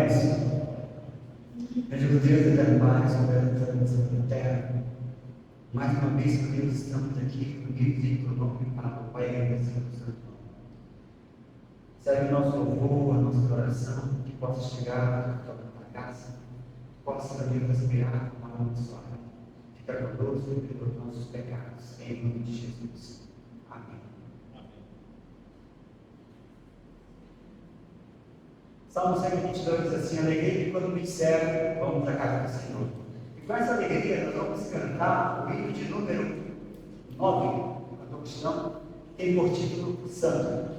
Oremos. Bendito Deus, eterno Pai, soberano da terra. Mais uma vez, meu Deus, estamos aqui unidos em teu nome para o Pai e o Santo Nome. Segue o nosso louvor, a nossa oração, que possa chegar à tua casa, que possa, meu Deus, respirar com a nossa alma. Fica conosco e pelos nossos pecados. Em nome de Jesus. Amém. Salmo 122 diz assim: alegria quando me serve, vamos para a casa do Senhor. E com essa alegria nós vamos cantar o hino de número 9, a tradução tem por título Santo.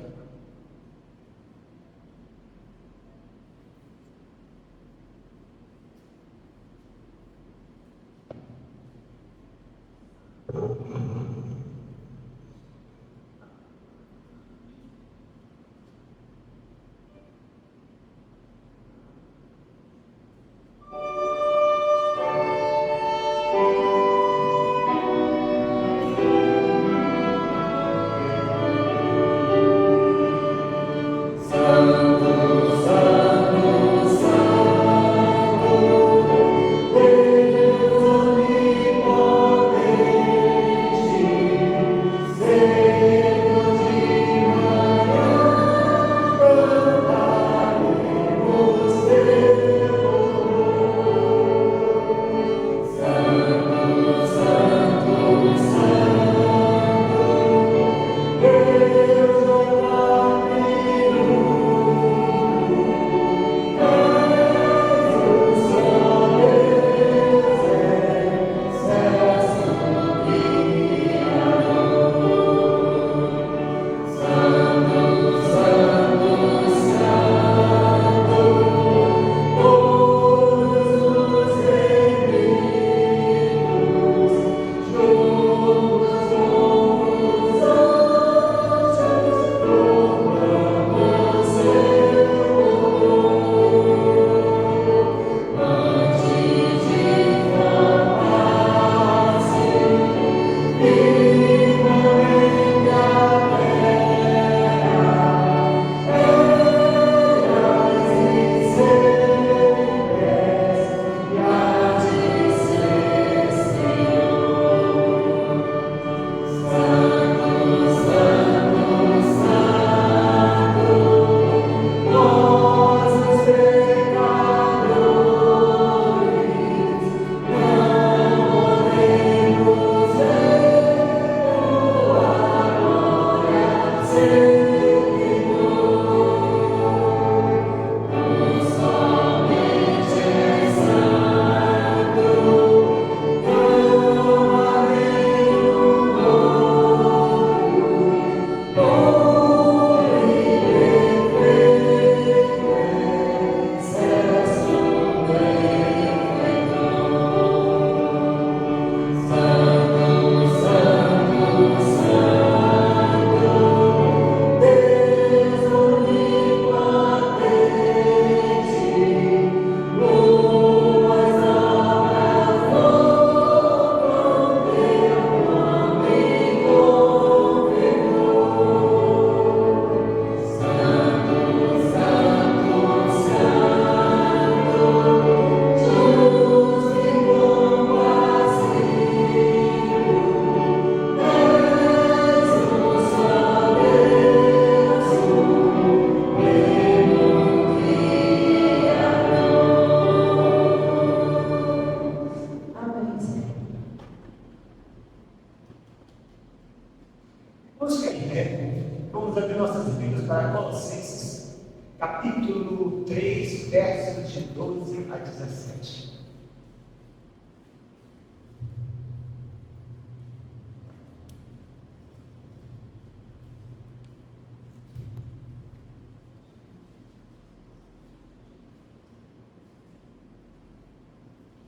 Vamos abrir nossas Bíblias para Colossenses, capítulo 3, versos de 12 a 17.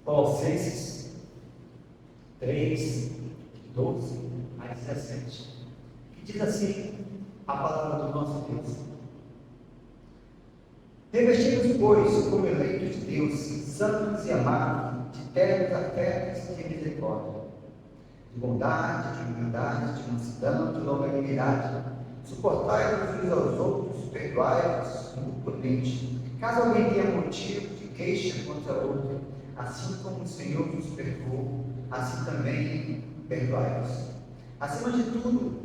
Colossenses 3, 12 a 17. Que diz assim a palavra do nosso Deus: revestidos, pois, como eleitos de Deus, santos e amados, de ternos afetos de misericórdia, de bondade, de humildade, de mansidão, de longanimidade, suportai-vos uns aos outros, perdoai-vos mutuamente, Caso alguém tenha motivo de queixa contra outro, assim como o Senhor nos perdoou, assim também perdoai-vos. Acima de tudo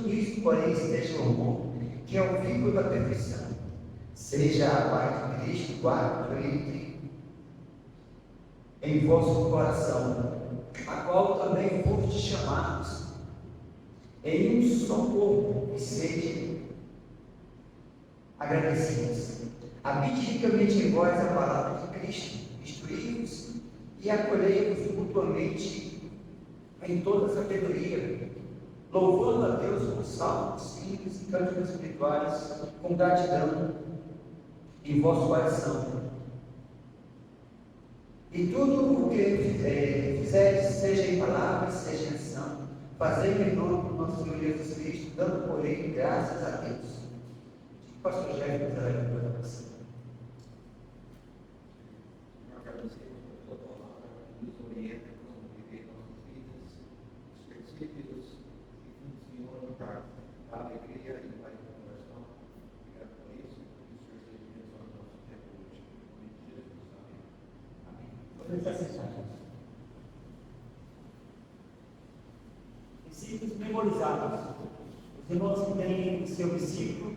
isso, porém, esteja o amor, que é o vínculo da perfeição. Seja a paz de Cristo, guarde em vosso coração, a qual também fostes chamados em um só corpo, e sede agradecidos. Habite ricamente em vós a palavra de Cristo, instruí-vos e acolhei-vos mutuamente em toda sabedoria, louvando a Deus com salmos, hinos e cânticos espirituais, com gratidão em vosso coração. E tudo o que fizerdes, seja em palavra, seja em ação, fazei em nome do nosso Senhor Jesus Cristo, dando por ele graças a Deus. Pastor Jair, nos dará a oração. Agradecemos por toda a palavra que nos orienta como viver nossas vidas, os princípios e funciona a alegria e a conversão. Obrigado por isso, que o Senhor seja abençoando o nosso tempo hoje. Em nome de Jesus. Amém. Podemos acessar. Princípios memorizados. Os irmãos que têm o seu versículo,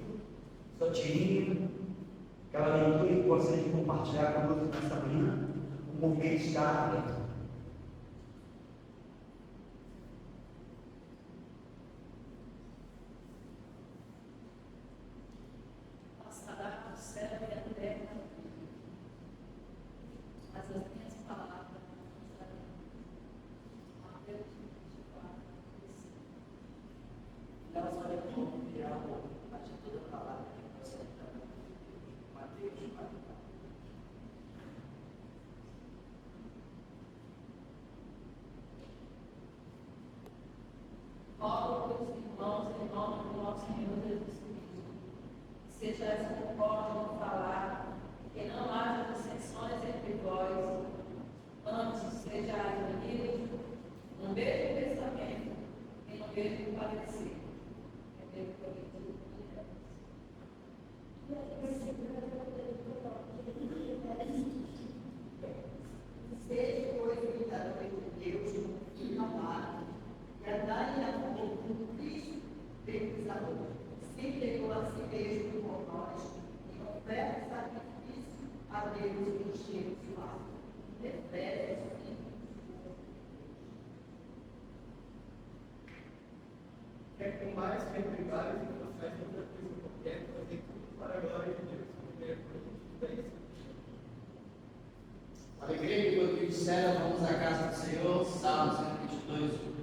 sua tirinha, aquela leitura que gostaria de compartilhar conosco nesta manhã, o momento está aberto. Seja essa concórdia no falar, que não haja dissensões entre vós, antes sejais unidos, no mesmo pensamento e no mesmo parecer. Seja, pois, imitadores de Deus, e amado, e andai em amor como Cristo fez amor. Se entregou a si mesmo por nós, e oferta sacrifício a Deus em cheiro de lado. Efésios 5. Quer com mais, quer com vários, e não faz outra coisa qualquer, fazer tudo para a glória de Deus. 1 Coríntios 10. Alegria que quando disseram, vamos à casa do Senhor, Salmos 122, 1.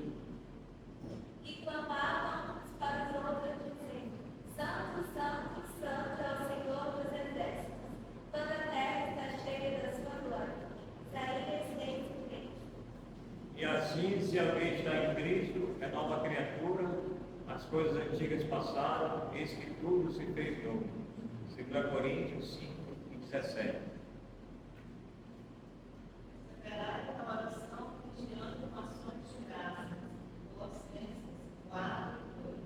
E clamavam uns para os outros, dizendo: Santo, Santo, Santo é o Senhor dos exércitos. Toda a terra está cheia da sua glória. Isaías 6:3. E assim, se alguém está em Cristo, é nova criatura, as coisas antigas passaram, eis que tudo se fez novo. 2 Coríntios 5:17. Perseverai na oração, vigiando com ações de graça. Colossenses 4:2.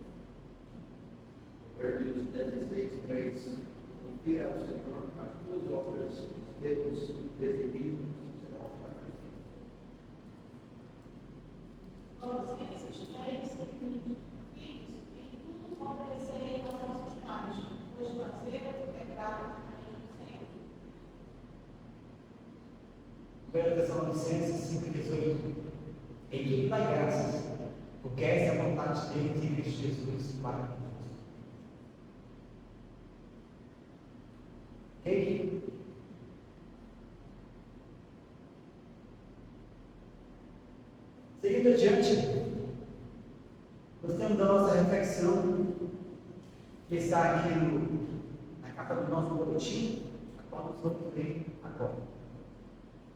Provérbios 16:3. Confia ao Senhor as tuas obras, os teus desígnios serão estabelecidos. Colossenses 3:15. Filhos, em tudo obedecerei aos vossos pais, pois fazer o pecado sempre. 1 Tessalonicenses 5:18. Em tudo dai graças, porque essa é a vontade de Deus em Cristo Jesus para nós. Ei, seguindo adiante, nós temos a nossa reflexão, que está aqui na capa do nosso boletim, a qual nós vamos ler agora.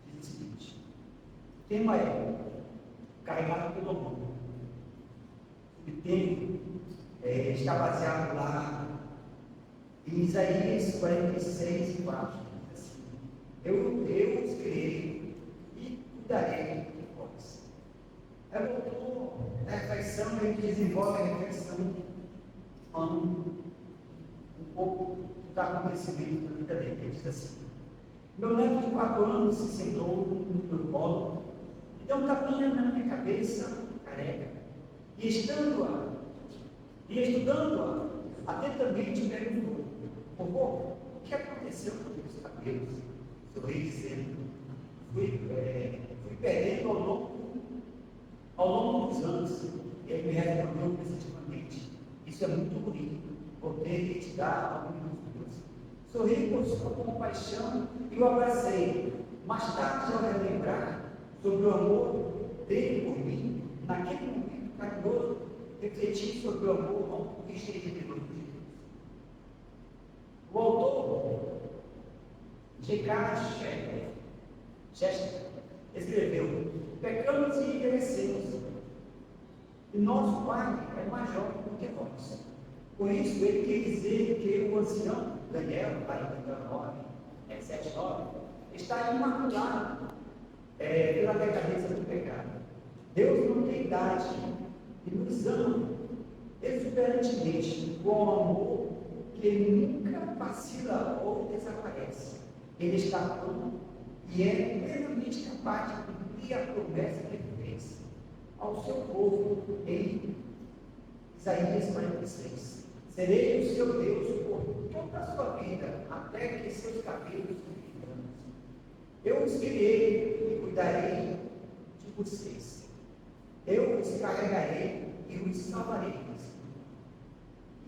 Diz o seguinte: o tema é carregado pelo amor. O tema está baseado lá em Isaías 46:4. Assim, eu os criei e cuidarei de vós. É o autor da reflexão, ele desenvolve a reflexão falando um pouco do acontecimento da vida dele. Ele diz assim: meu neto de 4 anos se sentou no meu colo, e deu um tapinha na minha cabeça, careca, e estudando-a, atentamente perguntou: vovô, o que aconteceu com os meus cabelos? Sorri dizendo: fui perdendo ao longo dos anos. Ele me respondeu positivamente: isso é muito ruim, por ter que te dar alguns minutos. Sorri com sua compaixão e o abracei. Mais tarde, ao relembrar sobre o amor dele por mim, naquele momento carinhoso, refleti sobre o amor que esteja de Deus. O autor, G.K. Chesterton, escreveu: pecamos e envelhecemos, e nosso Pai é mais jovem do que nós. Por isso, ele quer dizer que o ancião Daniel, lá em Daniel 7:9, está imaculado pela decadência do pecado. Deus não tem idade e nos ama exuberantemente com um amor que nunca vacila ou desaparece. Ele está pronto e é plenamente capaz de cumprir a promessa que ele fez ao seu povo em Isaías 46. Serei o seu Deus por toda a sua vida, até que seus cabelos fiquem brancos. Eu os criei e cuidarei de vocês. Eu os carregarei e os salvarei.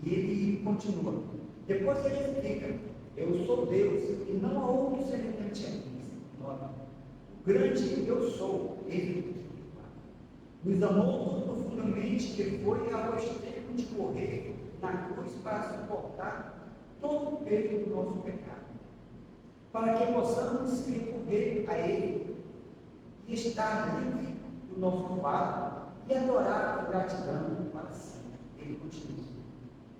E ele continua. Depois ele explica: eu sou Deus e não há outro semelhante a mim. O grande eu sou, ele nos amou tão profundamente que foi ao extremo de morrer na cruz para suportar todo o peso do nosso pecado, para que possamos recorrer a Ele e estar livre do nosso fardo e adorar com gratidão para sempre. Ele continua: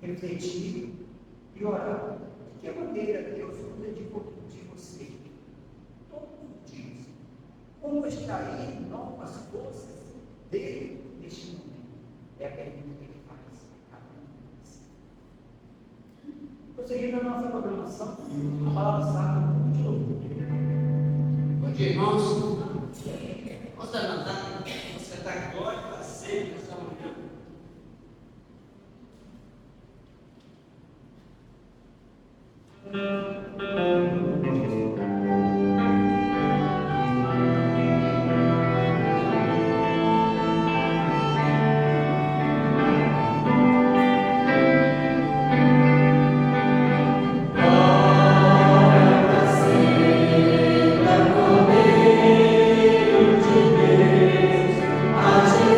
refletir e orar. De que maneira Deus cuida de você todos os dias? Como extrair novas forças dele neste momento? É a pergunta que ele faz a cada um. Prosseguindo a nossa programação, a palavra sábia de novo. Bom dia, irmãos. Vamos levantar, vamos cantar glória para sempre essa manhã.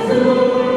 Senhor, ao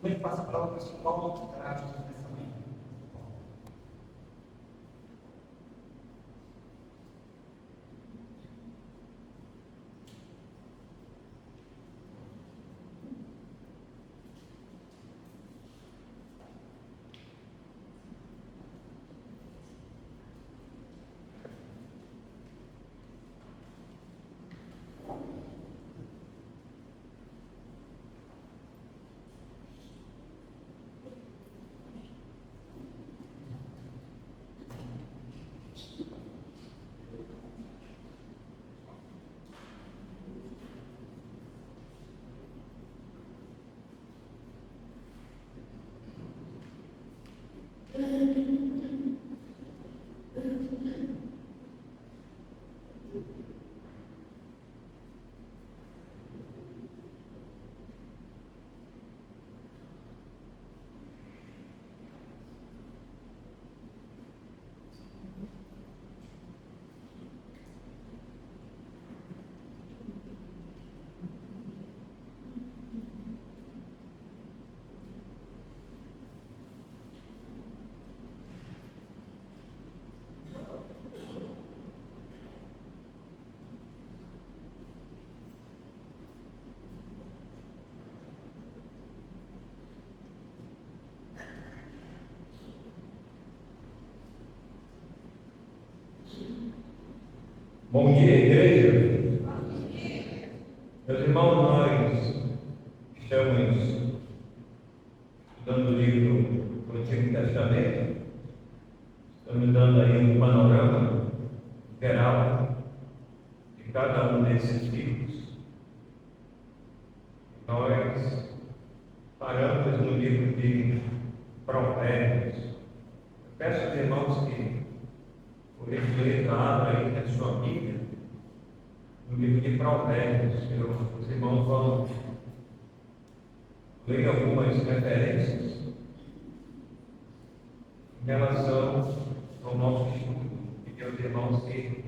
ele passa a palavra para o São Paulo que traz nessa manhã. Bom dia, igreja. Meus irmãos, nós estamos estudando o livro do Antigo Testamento, estamos dando aí um panorama geral de cada um desses livros. Nós paramos no livro de Provérbios. Eu peço aos irmãos que por isso, abra aí na sua Bíblia, no livro de Provérbios. Os irmãos vão ler algumas referências em relação ao nosso estudo. E que os irmãos que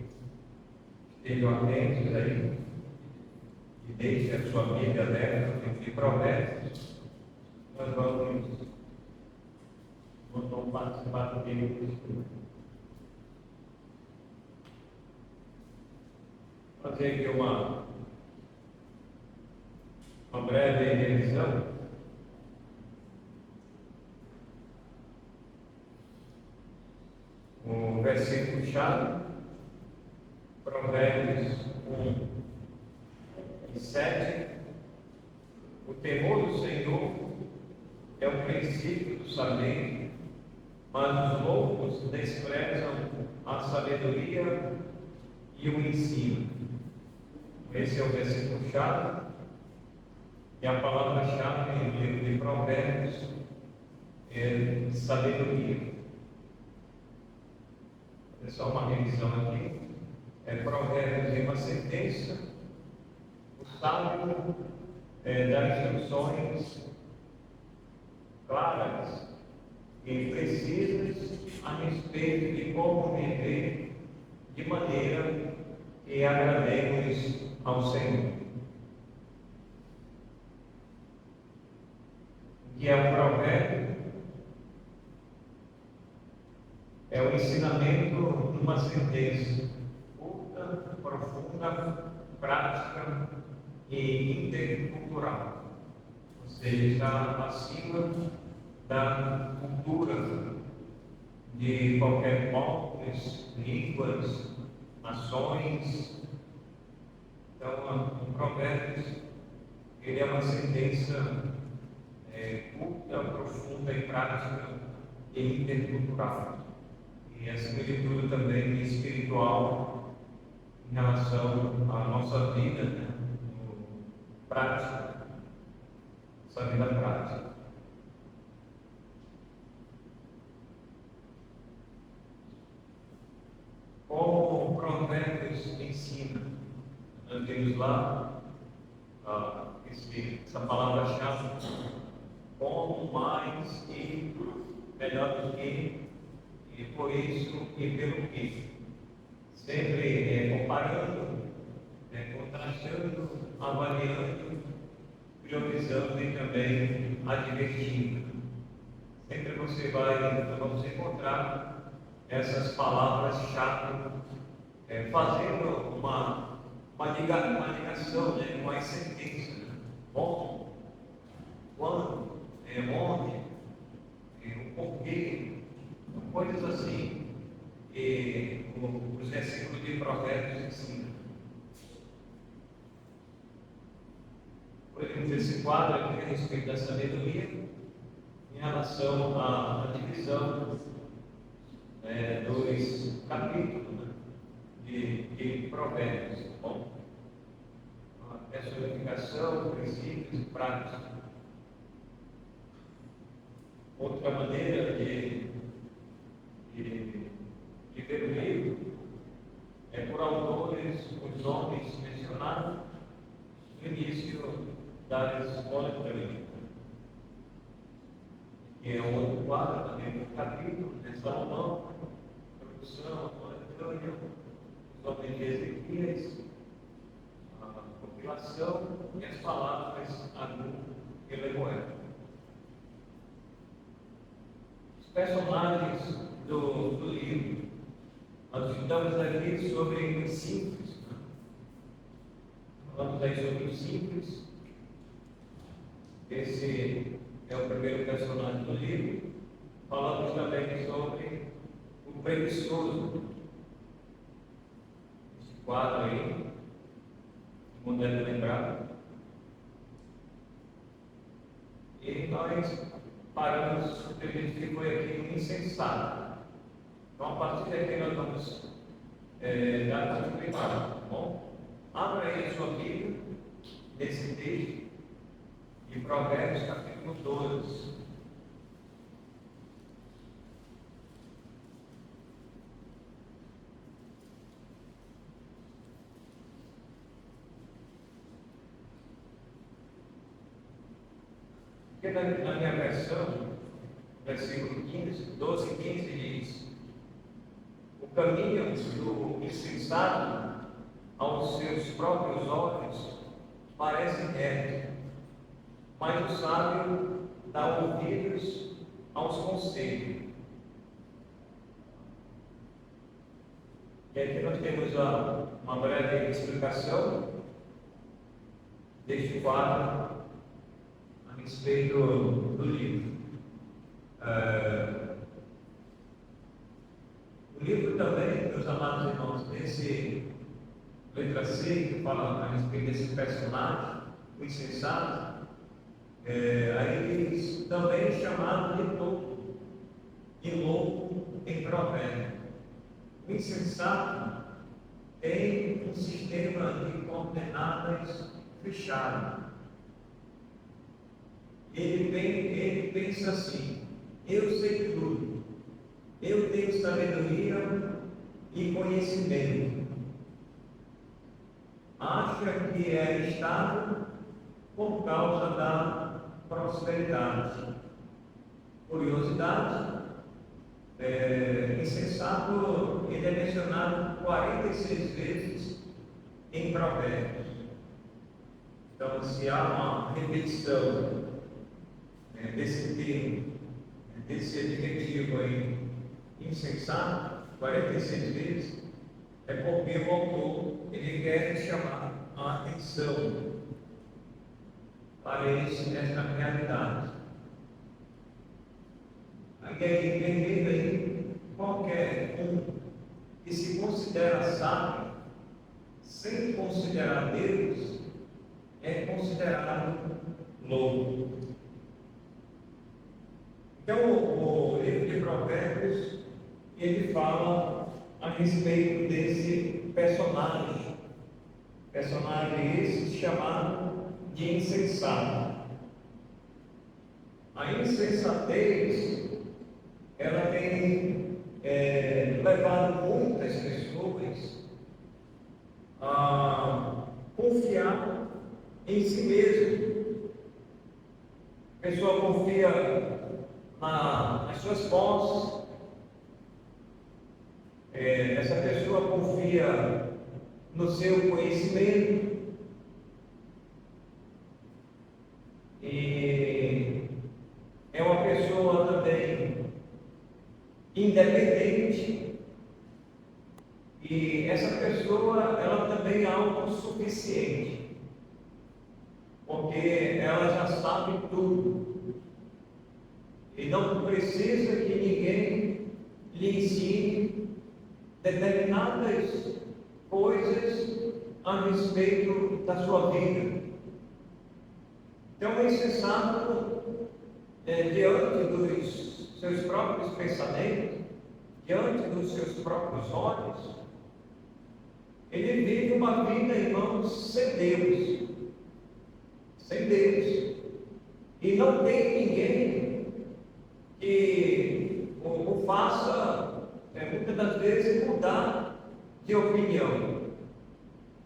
estejam atentos aí e deixem a sua Bíblia aberta no livro de Provérbios. Nós vamos participar do livro do estudo. Fazer aqui uma breve revisão. O versículo-chave, Provérbios 1:7. O temor do Senhor é o princípio do saber, mas os loucos desprezam a sabedoria e o ensino. Esse é o versículo-chave, e a palavra-chave no livro de Provérbios é sabedoria. É só uma revisão aqui. Provérbios é uma sentença. O sábio dá instruções claras e precisas a respeito de como viver de maneira que agrademos ao Senhor. O que é um provérbio? É o ensinamento numa sentença curta, profunda, prática e intercultural. Ou seja, está acima da cultura de qualquer povos, línguas, nações. Então, o Provérbios, ele é uma sentença culta, profunda e prática e intercultural. E acima de tudo também espiritual em relação à nossa vida, né? Prática, nossa vida prática. Como o Provérbios ensina, nós vimos lá essa palavra-chave, como mais e melhor do que, e por isso e pelo que. Sempre comparando, contrastando, avaliando, priorizando e também advertindo. Sempre vamos encontrar essas palavras-chave, fazendo uma ligação, né, uma sentença. Como, quando, onde, o porquê, coisas assim. E os versículos de Provérbios ensinam. Podemos esse quadro aqui a respeito da sabedoria em relação à divisão dos capítulos, né, de Provérbios. Bom, a personificação, princípios e práticas. Outra maneira de ver o livro é por autores, os nomes mencionados no início da escola também. Que é um outro quadro também do capítulo, de Salomão, produção, coletânea, os homens de Ezequias, a compilação e as palavras Agum e Lemuel. Os personagens do livro. Nós estudamos aqui sobre os simples. Falamos aí sobre os simples. Esse é o primeiro personagem do livro. Falamos também sobre o preguiçoso. Esse quadro aí, como deve lembrar. E nós paramos, o que a gente ficou aqui no insensato. Então, a partir daqui nós vamos dar continuidade, tá bom? Abra aí a sua Bíblia, nesse texto, de Provérbios, capítulo 12. Porque na minha versão, versículo 15, 12 e 15 diz: o caminho do insensato aos seus próprios olhos parece reto, mas o sábio dá ouvidos aos conselhos. E aqui nós temos uma breve explicação deste quadro a respeito do livro. O livro também, meus amados irmãos, nesse letra C, que fala a respeito desse personagem, o insensato, aí diz também chamado de tolo e louco em provérbio. O insensato tem um sistema de coordenadas fechado. Ele pensa assim: eu sei tudo, eu tenho sabedoria e conhecimento. Acha que é estável por causa da prosperidade. Curiosidade, insensato, ele é mencionado 46 vezes em Provérbios. Então, se há uma repetição desse termo, desse adjetivo aí, insensato, 46 vezes, é porque o autor ele quer chamar a atenção para essa realidade. Entender aí, qualquer um que se considera sábio, sem considerar Deus, é considerado louco. Então, o livro de Provérbios, ele fala a respeito desse personagem esse chamado de insensato. A insensatez, ela tem levado muitas pessoas a confiar em si mesmo. A pessoa confia nas suas posses, essa pessoa confia no seu conhecimento, independente, e essa pessoa, ela também é autossuficiente, porque ela já sabe tudo, e não precisa que ninguém lhe ensine determinadas coisas a respeito da sua vida. Então é insensato, diante dos seus próprios pensamentos, diante dos seus próprios olhos, ele vive uma vida, irmãos, sem Deus. Sem Deus. E não tem ninguém que o faça, muitas das vezes, mudar de opinião.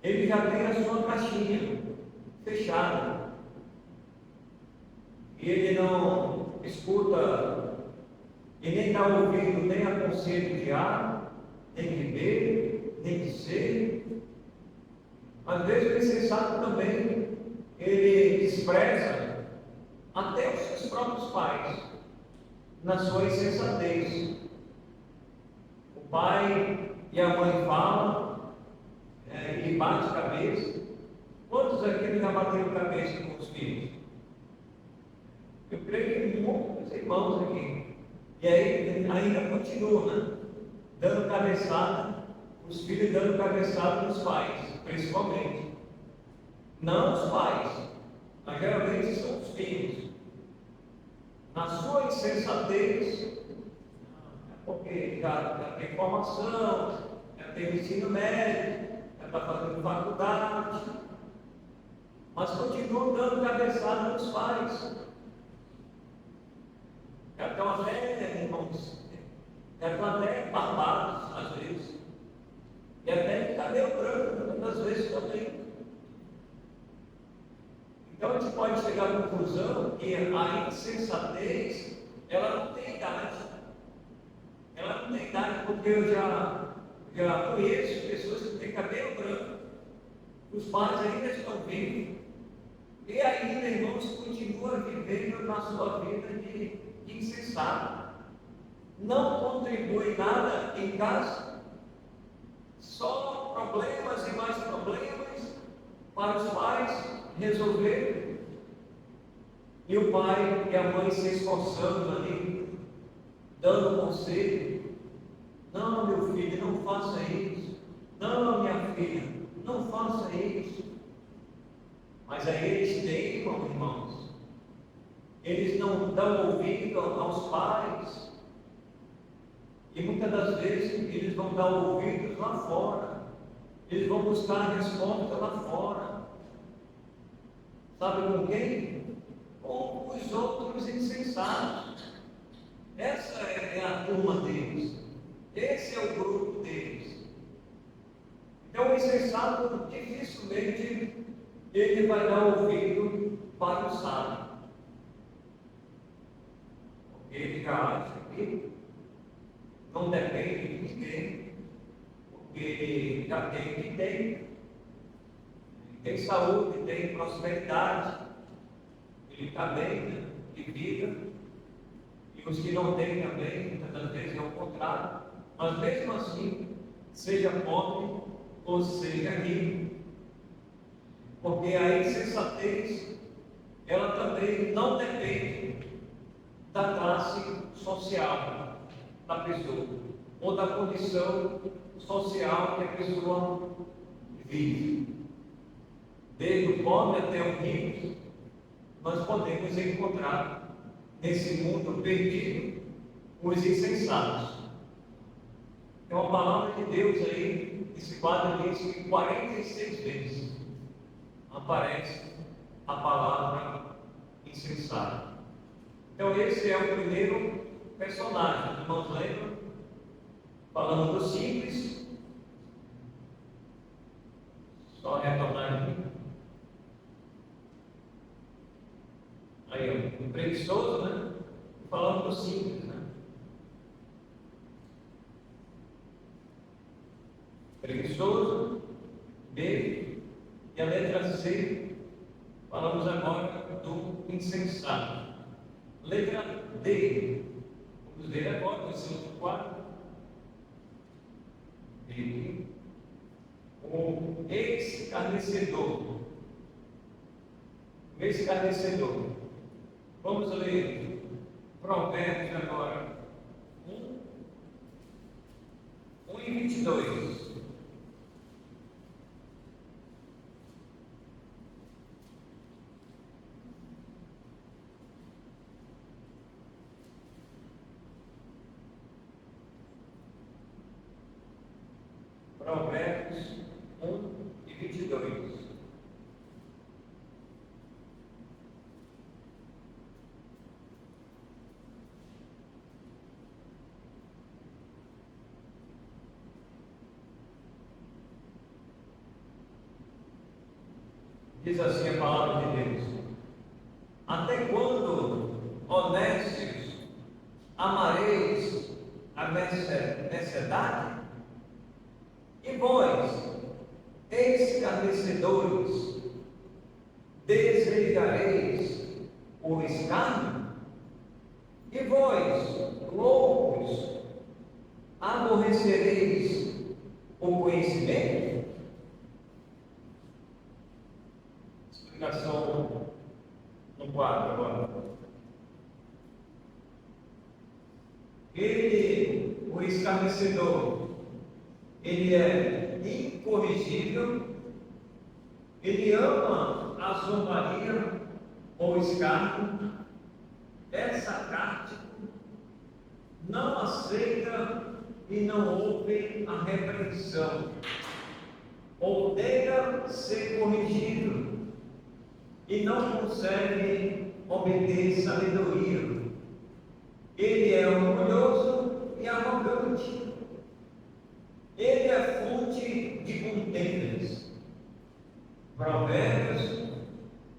Ele já tem a sua caixinha fechada. E ele não escuta e nem dá ouvido nem a conselho de A, nem de B, nem de C. Às vezes o insensato também, ele despreza até os seus próprios pais, na sua insensatez. O pai e a mãe falam, e bate a cabeça. Quantos aqui já bateram cabeça com os filhos? Eu creio que muitos irmãos aqui. E aí ainda continua, né? Dando cabeçada, os filhos dando cabeçada nos pais, principalmente. Não os pais, mas geralmente são os filhos. Na sua insensatez, porque já tem formação, já tem ensino médio, já está fazendo faculdade, mas continuam dando cabeçada nos pais. Já estão até, irmãos, já estão até barbados, às vezes, e até de cabelo branco, muitas vezes também. Então a gente pode chegar à conclusão que a insensatez, ela não tem idade. Ela não tem idade, porque eu já conheço pessoas que têm cabelo branco, os pais ainda estão vivos, e ainda, irmãos, continuam vivendo na sua vida de insensato. Não contribui nada em casa, só problemas e mais problemas para os pais resolver, e o pai e a mãe se esforçando ali, dando conselho. Não, meu filho, não faça isso. Não, minha filha, não faça isso. Mas aí eles teimam, irmãos. Eles não dão ouvido aos pais. E muitas das vezes eles vão dar ouvidos lá fora. Eles vão buscar a resposta lá fora. Sabe com quem? Com os outros insensatos. Essa é a turma deles. Esse é o grupo deles. Então o insensato dificilmente ele vai dar ouvido para o sábio. Porque ele já acha que não depende de ninguém, porque ele já tem o que tem. Tem saúde, tem prosperidade, ele está bem, né? De vida, e os que não têm também, muitas vezes é o contrário, mas mesmo assim, seja pobre ou seja rico, porque a insensatez, ela também não depende da classe social da pessoa, ou da condição social que a pessoa vive. Desde o pobre até o rico, nós podemos encontrar nesse mundo perdido os insensatos. Tem uma palavra de Deus aí, esse quadro diz que 46 vezes aparece a palavra insensato. Então esse é o primeiro personagem, irmãos lembram? Falando do simples, só retornar aqui. Aí, o preguiçoso, né? Falando do simples, né? Preguiçoso, B, e a letra C, falamos agora do insensato. Letra D, Vamos ver agora, versículo 4. E o escarnecedor. O escarnecedor. Vamos ler Provérbios agora. 1 e 22. Provérbios 1 e 22. Diz assim a palavra de Deus: até quando, honestos, amareis a necessidade? E vós, escarnecedores, desejareis o escárnio? E vós, loucos, aborrecereis o conhecimento? Explicação no quadro agora. Ele, o escarnecedor, ele é incorrigível, ele ama a zombaria ou escárnio, é sarcástico, não aceita e não ouve a repreensão, odeia ser corrigido e não consegue obter sabedoria. Ele é orgulhoso e arrogante. Ele é fonte de contendas. Provérbios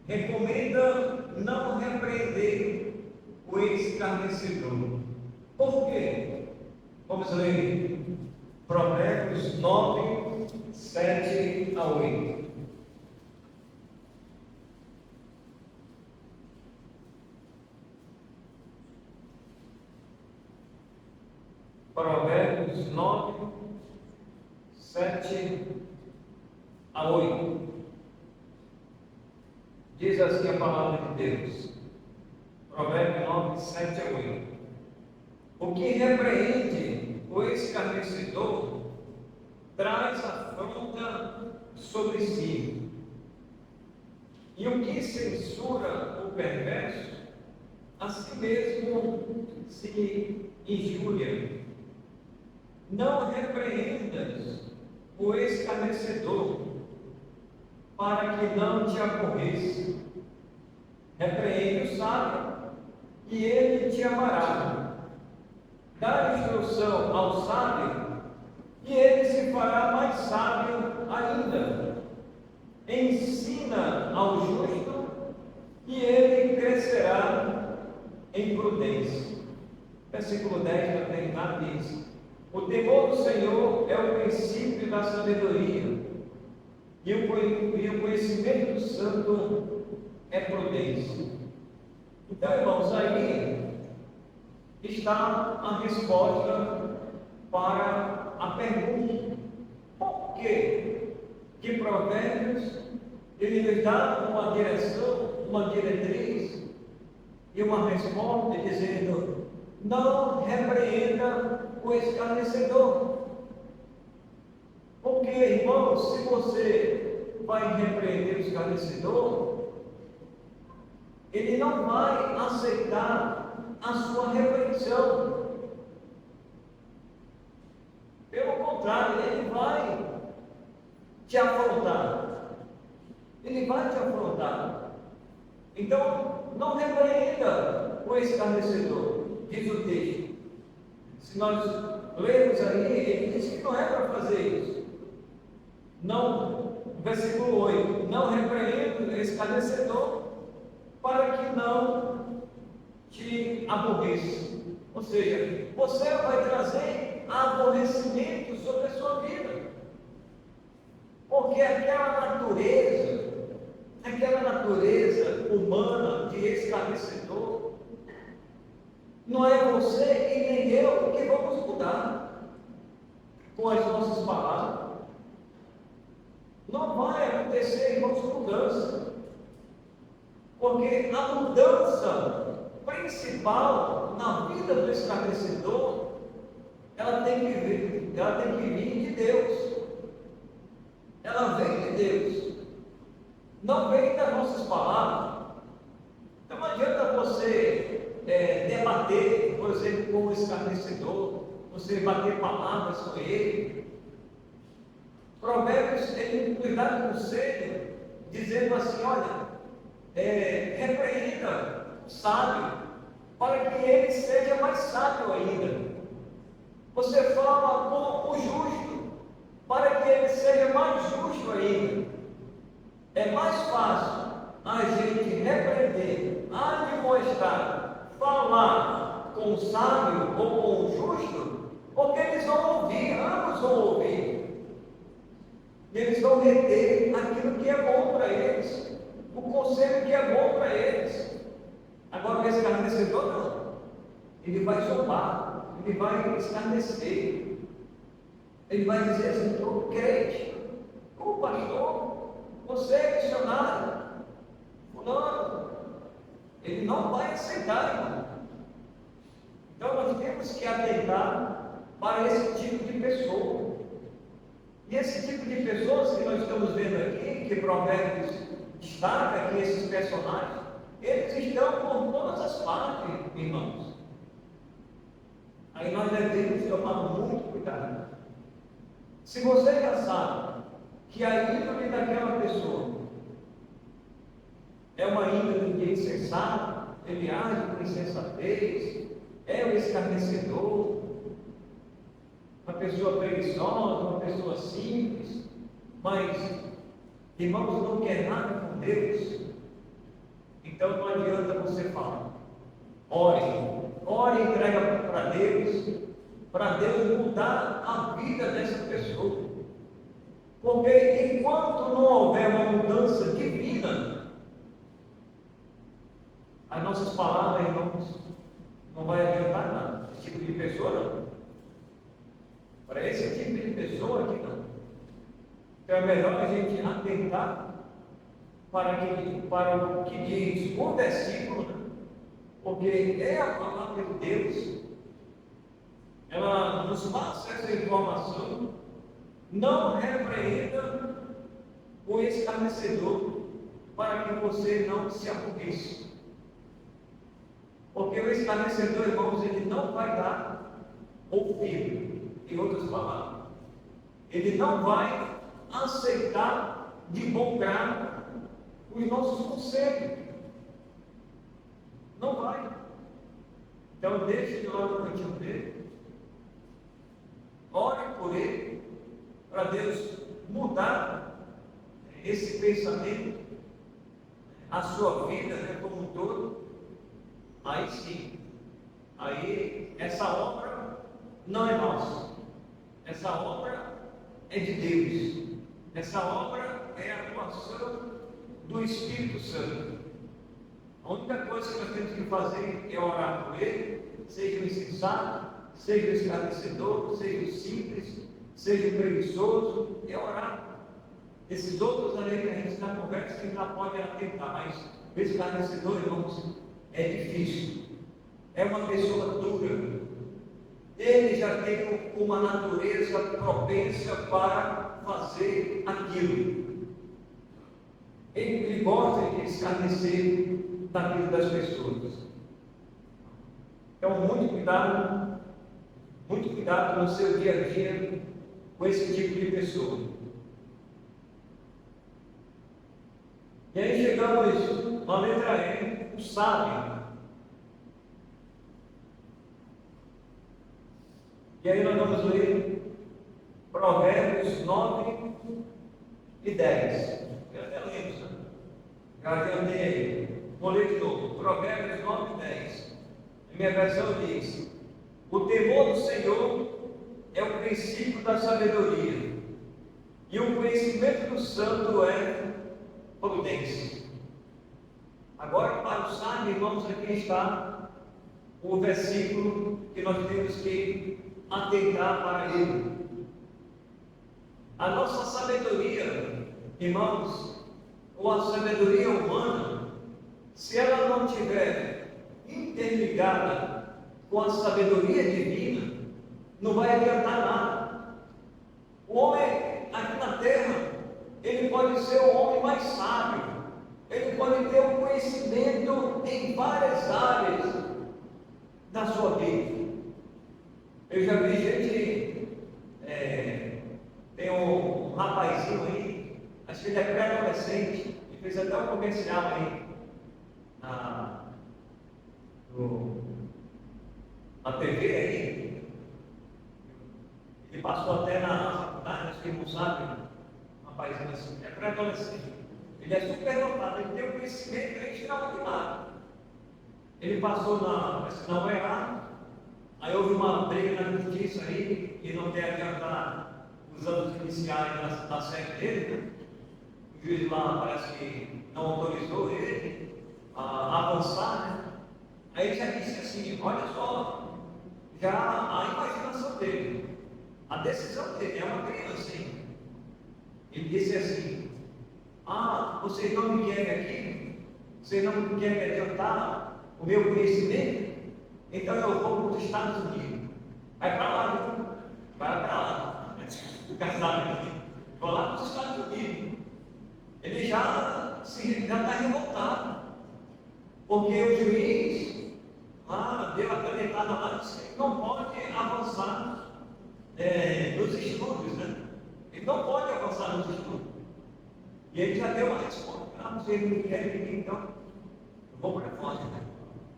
recomenda não repreender o escarnecedor. Por quê? Vamos ler Provérbios 9, 7 a 8. Provérbios 9, 7 a 8. Diz assim a palavra de Deus. Provérbios 9, 7 a 8. O que repreende o escarnecedor traz afronta sobre si, e o que censura o perverso a si mesmo se injúria. Não repreendas o escarnecedor, para que não te aborreça. Repreende o sábio, e ele te amará. Dá instrução ao sábio, e ele se fará mais sábio ainda. Ensina ao justo, e ele crescerá em prudência. Versículo 10 para terminar diz: o temor do Senhor é o princípio da sabedoria, e o conhecimento do santo é prudência. Então, irmãos, aí está a resposta para a pergunta: por que Provérbios ele nos dá uma direção, uma diretriz e uma resposta dizendo: não repreenda o escarnecedor? Porque, irmãos, se você vai repreender o escarnecedor, ele não vai aceitar a sua repreensão. Pelo contrário, ele vai te afrontar. Ele vai te afrontar. Então, não repreenda o escarnecedor, diz o texto. Se nós lermos aí, ele diz que não é para fazer isso. Não, versículo 8: não repreenda o escarnecedor, para que não te aborreça. Ou seja, você vai trazer aborrecimento sobre a sua vida. Porque aquela natureza humana de escarnecedor Não é você e nem eu que vamos mudar com as nossas palavras. Não vai acontecer, irmãos, mudança. Porque a mudança principal na vida do esclarecedor, ela tem que vir de Deus. Ela vem de Deus. Não vem das nossas palavras. Então não adianta você debater, por exemplo, com o esclarecedor, você bater palavras com ele. Provérbios, ele nos dá conselho, dizendo assim: olha, repreenda o sábio, para que ele seja mais sábio ainda. Você fala com o justo, para que ele seja mais justo ainda. É mais fácil a gente repreender, admoestar, falar com o sábio ou com o justo, porque eles vão ouvir, ambos vão ouvir. E eles vão reter aquilo que é bom para eles, o conselho que é bom para eles. Agora, o escarnecedor não. Ele vai zombar, ele vai escarnecer. Ele vai dizer assim: ô crente, ô pastor, você é missionário, fulano. Ele não vai aceitar, irmão. Então, nós temos que atentar para esse tipo de pessoa. E esse tipo de pessoas que nós estamos vendo aqui, que Provérbios destaca aqui, esses personagens, eles estão por todas as partes, irmãos. Aí nós devemos tomar muito cuidado. Se você já sabe que a índole daquela pessoa é uma índole de insensato, ele age com insensatez, é o escarnecedor, uma pessoa preguiçosa, uma pessoa simples, mas, irmãos, não quer nada com Deus, então não adianta você falar. Ore e entrega para Deus mudar a vida dessa pessoa. Porque enquanto não houver uma mudança divina, as nossas palavras, irmãos, não vai adiantar nada. Esse tipo de pessoa não. Para esse tipo de pessoa aqui não. Então é melhor a gente atentar para o que diz o versículo, né? Porque é a palavra de Deus. Ela nos passa essa informação. Não repreenda o escarnecedor, para que você não se aborreça. Porque o escarnecedor, irmãos, ele não vai dar ouvido, em outras palavras. Ele não vai aceitar de bom grado os nossos conselhos. Não vai. Então, deixe de lado o cantinho dele. Ore por ele, para Deus mudar esse pensamento, a sua vida, né, como um todo. Aí sim, aí essa obra não é nossa, essa obra é de Deus, essa obra é a atuação do Espírito Santo. A única coisa que nós temos que fazer é orar por ele, seja o insensato, seja o esclarecedor, seja o simples, seja o preguiçoso, é orar. Esses outros ali que a gente está conversa, a gente já pode atentar, mas o esclarecedor, irmãos, é difícil. É uma pessoa dura. Ele já tem uma natureza propensa para fazer aquilo. Ele gosta de escarnecer da vida das pessoas. Então, muito cuidado no seu dia a dia com esse tipo de pessoa. E aí chegamos na letra E, o sábio. E aí nós vamos ler Provérbios 9 e 10. Eu até lembro, né? Já adiantei aí. Vou ler de novo. Provérbios 9 e 10. A minha versão diz: o temor do Senhor é o princípio da sabedoria, e o conhecimento do santo é prudência. Agora, para o sábio, irmãos, aqui está o versículo que nós temos que atentar para ele. A nossa sabedoria, irmãos, ou a sabedoria humana, se ela não tiver interligada com a sabedoria divina, não vai adiantar nada. O homem aqui na terra, ele pode ser o homem mais sábio, ele pode ter um conhecimento em várias áreas da sua vida. Eu já vi gente, tem um rapazinho aí, acho que ele é pré-adolescente, e fez até um comercial aí na TV aí. Ele passou até na faculdade, acho que ele não sabe, um rapazinho assim, é pré-adolescente. Ele é super dotado, ele tem um conhecimento, ele tirava de nada. Ele passou na UEA, aí houve uma briga na justiça aí, e não tem adiantar os anos iniciais da série dele, né? O juiz lá parece que não autorizou ele a avançar, né? Aí ele já disse assim, olha só, já a imaginação dele, a decisão dele, é uma criança, hein? Ele disse assim, vocês não me querem aqui? Vocês não querem adiantar o meu conhecimento? Então eu vou para os Estados Unidos. Vai para lá, viu? Vai para lá. Casado, vou lá para os Estados Unidos. Ele já está revoltado, porque o juiz deu a canetada lá, disse que não pode avançar nos estudos, né? Ele não pode avançar nos estudos. E ele já deu uma resposta. Vocês não querem aqui, então eu vou para fora.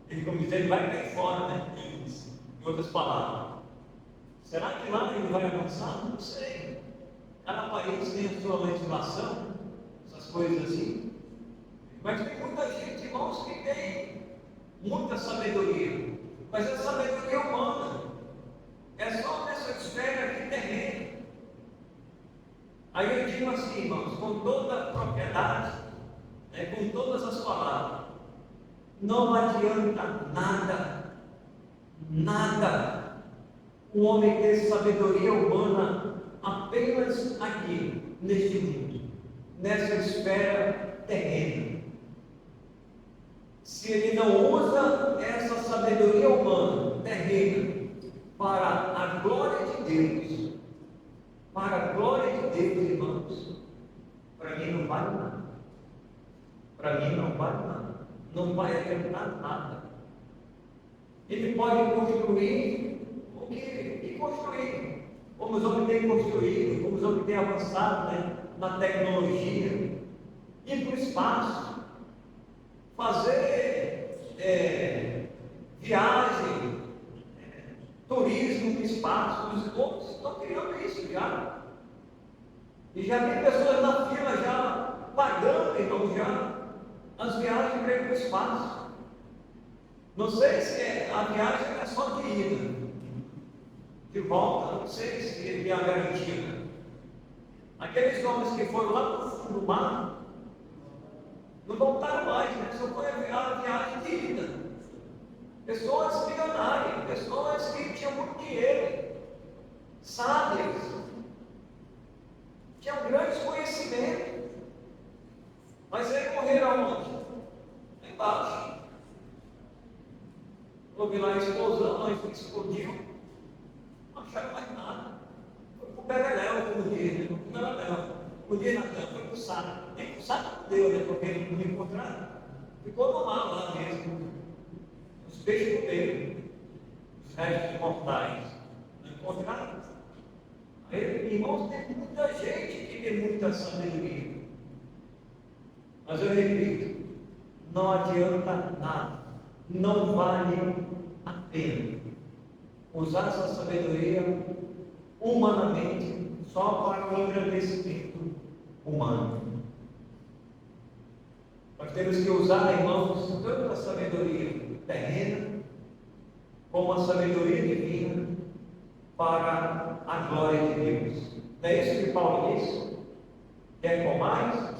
Ele, como diz, ele vai para fora, né? Em outras palavras. Será que lá ele vai avançar? Não sei. Cada país tem a sua legislação, essas coisas assim. Mas tem muita gente, irmãos, que tem muita sabedoria. Mas a sabedoria humana é só nessa esfera aqui terrena. Aí eu digo assim, irmãos, com toda a propriedade, com todas as palavras, não adianta nada, o homem ter sabedoria humana apenas aqui, neste mundo, nessa esfera terrena. Se ele não usa essa sabedoria humana terrena para a glória de Deus, irmãos, para mim não vale nada. Para mim não vale nada. Não vai adiantar nada. Ele pode construir o que construir. Como os homens têm construído, como os homens têm avançado, né, na tecnologia, ir para o espaço, fazer viagem, turismo no espaço. Os outros estão criando isso já. E já tem pessoas na fila já pagando, então, já as viagens para ir para o espaço. Não sei se a viagem é só de ida, de volta, não sei se é a garantia. Aqueles homens que foram lá no fundo do mar não voltaram mais, né? Só foi a viagem de ida. Pessoas milionárias, pessoas que tinham muito dinheiro, sábias, tinham grandes conhecimentos, mas eles morreram aonde? Lá embaixo. Houve lá a explosão, explodiu, não acharam mais nada. Foi para o Beleléu, como diz, né? O dia na cama foi para o saco. Nem para o saco não deu, né? Porque eles não encontraram. Ficou no mar lá mesmo. Os peixes comeram, os restos mortais não encontraram. Aí, irmãos, tem muita gente que tem muita sabedoria. Mas eu repito, não adianta nada, não vale a pena usar essa sabedoria humanamente só para o engrandecimento humano. Nós temos que usar, irmãos, tanto a sabedoria terrena como a sabedoria divina para a glória de Deus. Não é isso que Paulo diz? Quer comais,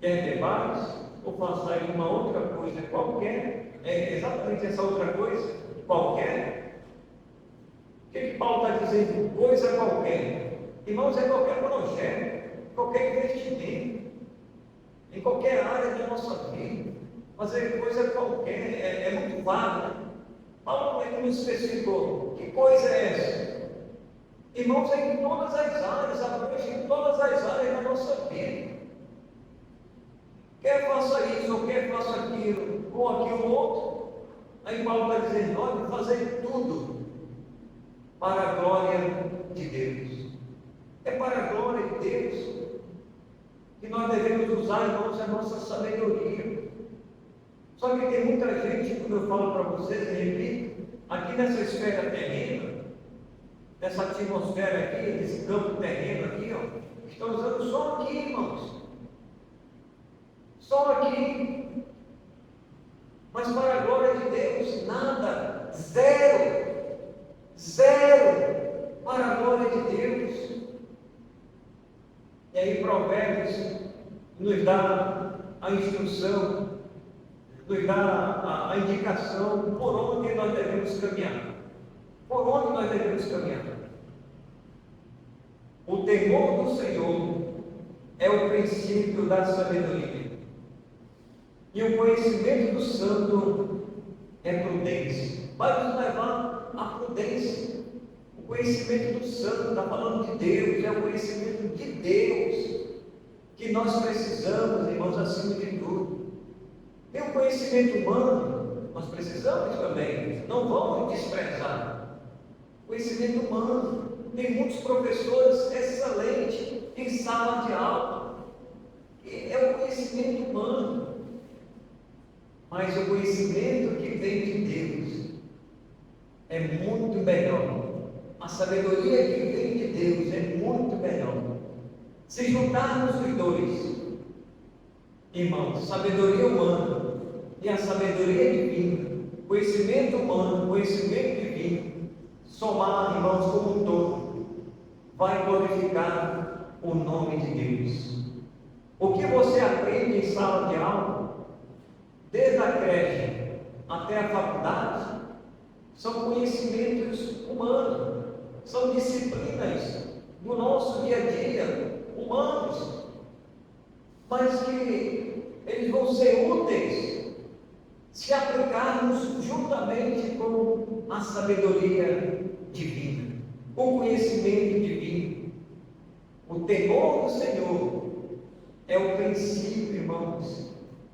quer bebais, ou façais uma outra coisa qualquer, é exatamente essa outra coisa qualquer? O que Paulo está dizendo? Coisa qualquer. Irmãos, é qualquer projeto, qualquer investimento, em qualquer área da nossa vida. Fazer coisa qualquer é muito vago, né? Paulo não especificou. Que coisa é essa? Irmãos, é em todas as áreas, abrange em todas as áreas da nossa vida. Quer faça isso, ou quer faça aquilo, ou aquilo outro. Aí Paulo está dizendo, olha, fazer tudo para a glória de Deus. É para a glória de Deus que nós devemos usar, irmãos, a nossa sabedoria. Só que tem muita gente, como eu falo para vocês, e repito, aqui nessa esfera terrena, nessa atmosfera aqui, nesse campo terreno aqui, ó, estão usando só aqui, irmãos. Só aqui. Mas para a glória de Deus, nada, zero, zero, para a glória de Deus. E aí Provérbios nos dá a instrução, nos dá a indicação por onde nós devemos caminhar. Por onde nós devemos caminhar? O temor do Senhor é o princípio da sabedoria. E o conhecimento do santo é prudência. Vai nos levar à prudência. O conhecimento do santo, está falando de Deus, é o conhecimento de Deus que nós precisamos, irmãos, acima de tudo. E o conhecimento humano, nós precisamos também, não vamos desprezar. Conhecimento humano, tem muitos professores excelentes em sala de aula, é o conhecimento humano. Mas o conhecimento que vem de Deus é muito melhor. A sabedoria que vem de Deus é muito melhor. Se juntarmos os dois, irmãos, sabedoria humana e a sabedoria divina, conhecimento humano, conhecimento divino, somar, irmãos, como um todo, vai glorificar o nome de Deus. O que você aprende em sala de aula, desde a creche até a faculdade, são conhecimentos humanos, são disciplinas do nosso dia a dia, humanos, mas que eles vão ser úteis se aplicarmos juntamente com a sabedoria divina, o conhecimento divino. O temor do Senhor é o princípio, irmãos,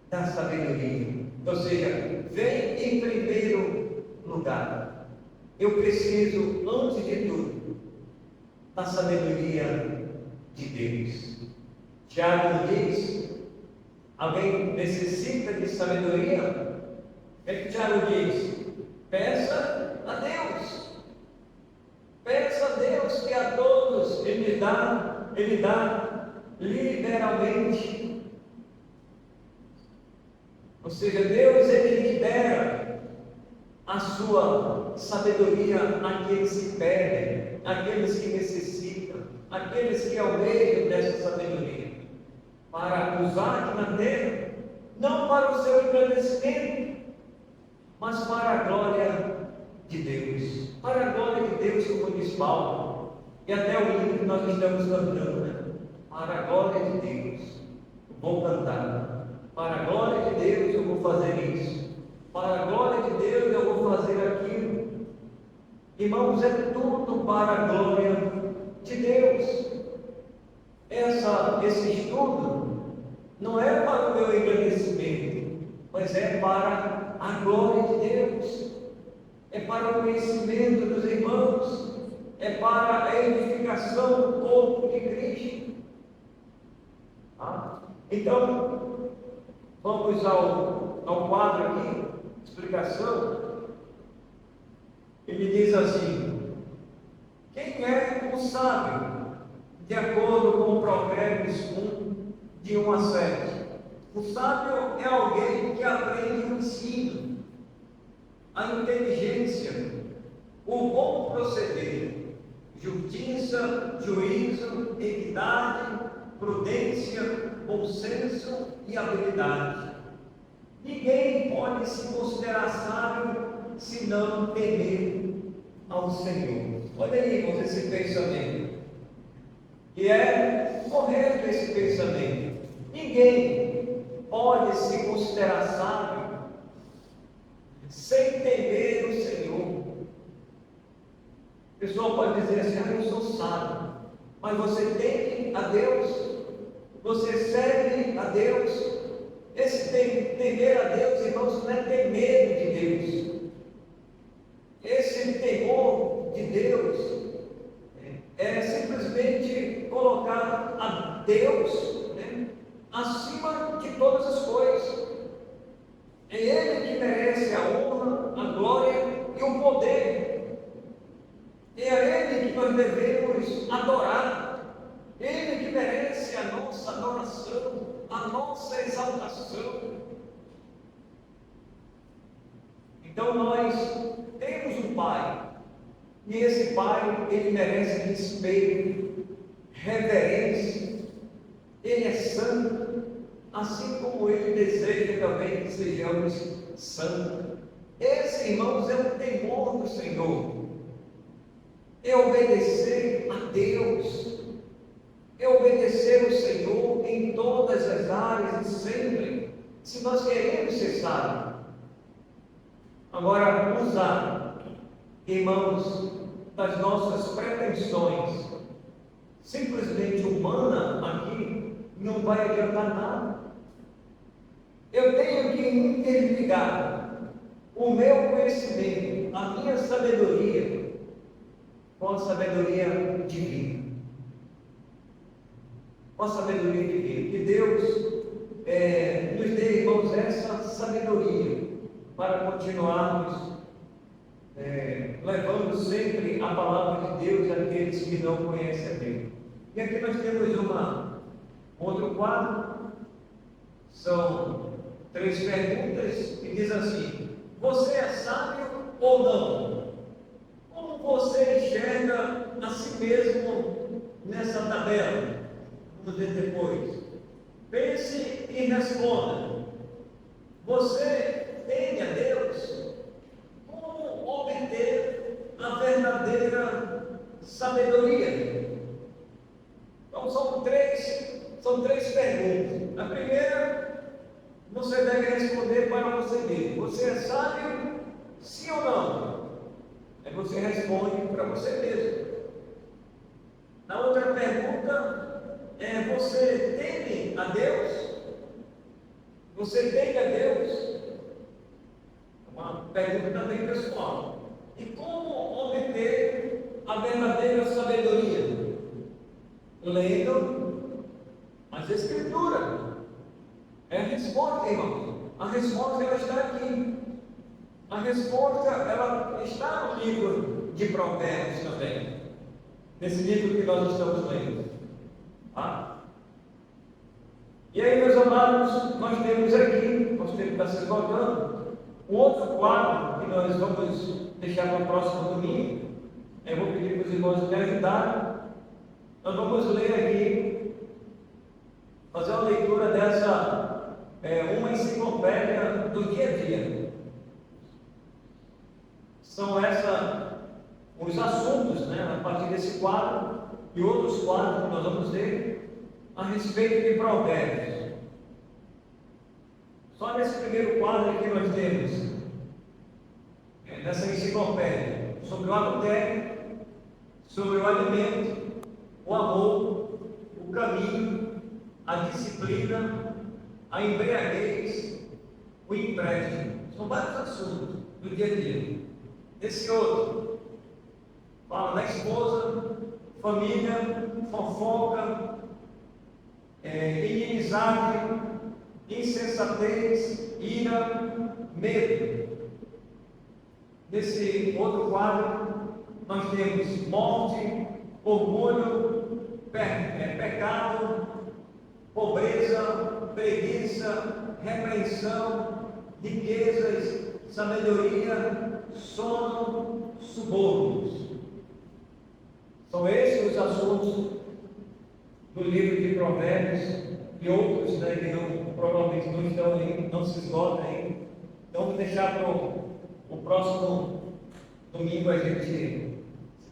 da sabedoria. Ou seja, vem em primeiro lugar. Eu preciso, antes de tudo, da sabedoria de Deus. Tiago diz, alguém necessita de sabedoria? O que Tiago diz? Peça a Deus. Peça a Deus que a todos Ele dá liberalmente. Ou seja, Deus Ele libera a sua sabedoria àqueles que pedem, àqueles que necessitam, àqueles que almejam dessa sabedoria, para usar aqui na terra, não para o seu engrandecimento, mas para a glória de Deus. Para a glória de Deus, como diz Paulo, e até o hino que nós estamos cantando, né? Para a glória de Deus, vou cantar. Para a glória de Deus, eu vou fazer isso. Para a glória de Deus, eu vou fazer aquilo. Irmãos, é tudo para a glória de Deus. Esse estudo não é para o meu engrandecimento, mas é para a glória de Deus. É para o conhecimento dos irmãos. É para a edificação do corpo de Cristo. Então, vamos ao quadro aqui, explicação. Ele diz assim: quem é o sábio? De acordo com Provérbios 1, de 1 a 7. O sábio é alguém que aprende o ensino, a inteligência, o bom proceder, justiça, juízo, equidade, prudência, bom senso e habilidade. Ninguém pode se considerar sábio senão temer ao Senhor. Olha aí, irmãos, esse pensamento. E é correto esse pensamento. Ninguém pode se considerar sábio sem temer o Senhor. A pessoa pode dizer assim: eu sou sábio, mas você teme a Deus? Você serve a Deus? Esse temer a Deus, irmãos, não é ter medo de Deus. Esse temor de Deus é simplesmente colocar a Deus, né, acima de todas as coisas. É Ele que merece a honra, a glória e o poder. É a Ele que nós devemos adorar. Ele que merece a nossa adoração, a nossa exaltação. Então nós temos um Pai, e esse Pai, Ele merece respeito, reverência. Ele é santo, assim como Ele deseja também que sejamos santos. Esse, irmãos, é o temor do Senhor, é obedecer a Deus, é obedecer o Senhor em todas as áreas e sempre, se nós queremos ser sábios. Agora, usar, irmãos, das nossas pretensões simplesmente humanas aqui não vai adiantar nada. Eu tenho que interligar o meu conhecimento, a minha sabedoria, com a sabedoria divina. Com a sabedoria divina. Que Deus nos dê, irmãos, essa sabedoria para continuarmos levando sempre a palavra de Deus àqueles que não conhecem a Deus. E aqui nós temos outro quadro. São 3 perguntas e diz assim: você é sábio ou não? Como você enxerga a si mesmo nessa tabela? Vamos ver depois. Pense e responda. Você teme a Deus? Como obter a verdadeira sabedoria? Então são três perguntas. A primeira, você deve responder para você mesmo: você é sábio, sim ou não? Aí você responde para você mesmo. Na outra pergunta, você teme a Deus? Você teme a Deus? Uma pergunta também pessoal. E como obter a verdadeira sabedoria? Lendo as Escrituras. É a resposta, irmão. A resposta ela está aqui. A resposta ela está no livro de Provérbios também. Nesse livro que nós estamos lendo. Tá? E aí, meus amados, nós temos aqui, nosso tempo está se esgotando, um outro quadro que nós vamos deixar para o próximo domingo. Eu vou pedir para os irmãos me ajudarem. Nós vamos ler aqui, fazer uma leitura dessa, uma enciclopédia do dia a dia. São os assuntos, né, a partir desse quadro e outros quadros que nós vamos ver a respeito de Provérbios. Só nesse primeiro quadro aqui nós temos, nessa enciclopédia, sobre o adultério, sobre o alimento, o amor, o caminho, a disciplina, a embriaguez, o empréstimo. São vários assuntos do dia a dia. Esse outro fala da esposa, família, fofoca, inimizade, insensatez, ira, medo. Nesse outro quadro, nós temos morte, orgulho, pecado, pobreza, preguiça, repreensão, riquezas, sabedoria, sono, subornos. São esses os assuntos do livro de Provérbios e outros, né, que provavelmente não estão aí, não se esgotam aí. Então vou deixar para O próximo domingo a gente, se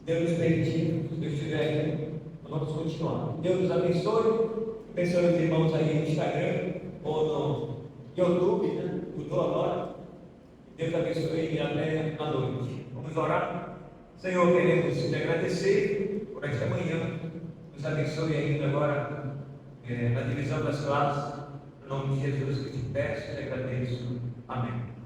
Deus nos permitir, se Deus estiver aqui, nós vamos continuar. Deus nos abençoe. Abençoe os irmãos aí no Instagram ou no YouTube, né? Mudou agora. Deus abençoe e até a noite. Vamos orar. Senhor, queremos te agradecer por esta manhã. Nos abençoe ainda agora na divisão das classes. Em nome de Jesus que te peço e te agradeço. Amém.